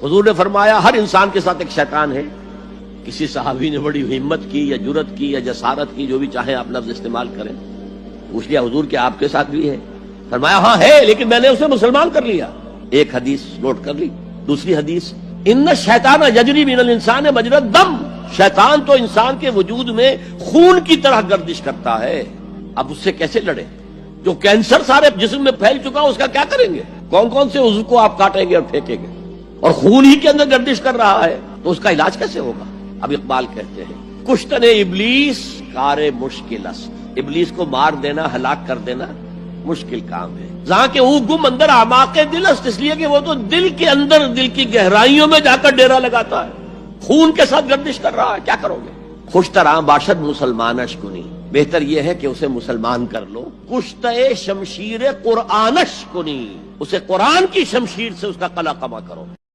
हुजूर ने फरमाया हर इंसान के साथ एक शैतान है। किसी सहाबी ने बड़ी हिम्मत की या जुरत की या जसारत की, जो भी चाहे आप लफ्ज इस्तेमाल करें, पूछ लिया हुजूर क्या आपके साथ भी है? फरमाया हाँ है, लेकिन मैंने उसे मुसलमान कर लिया। एक हदीस नोट कर ली। दूसरी हदीस, इन्ना शैतान यजरी मिनल इंसान मजरा दम, शैतान तो इंसान के वजूद में खून की तरह गर्दिश करता है। अब उससे कैसे लड़े? जो कैंसर सारे जिस्म में फैल चुका उसका क्या करेंगे? कौन कौन से उज़्व को आप काटेंगे और फेंकेंगे? और खून ही के अंदर गर्दिश कर रहा है, तो उसका इलाज कैसे होगा? अब इकबाल कहते हैं, कुश्तने इब्लीस कारे मुश्किल अस्त, इब्लीस को मार देना, हलाक कर देना मुश्किल काम है। जहां के ऊ गुम अंदर आमाके दिलस्त, इसलिए कि वो तो दिल के अंदर, दिल की गहराइयों में जाकर डेरा लगाता है, खून के साथ गर्दिश कर रहा है। क्या करोगे? खुश तरह बाशद मुसलमानश कुनी, बेहतर यह है कि उसे मुसलमान कर लो। कुश्ते शमशीर कुरानश कुनी, उसे कुरान की शमशीर से उसका कला कमा करो।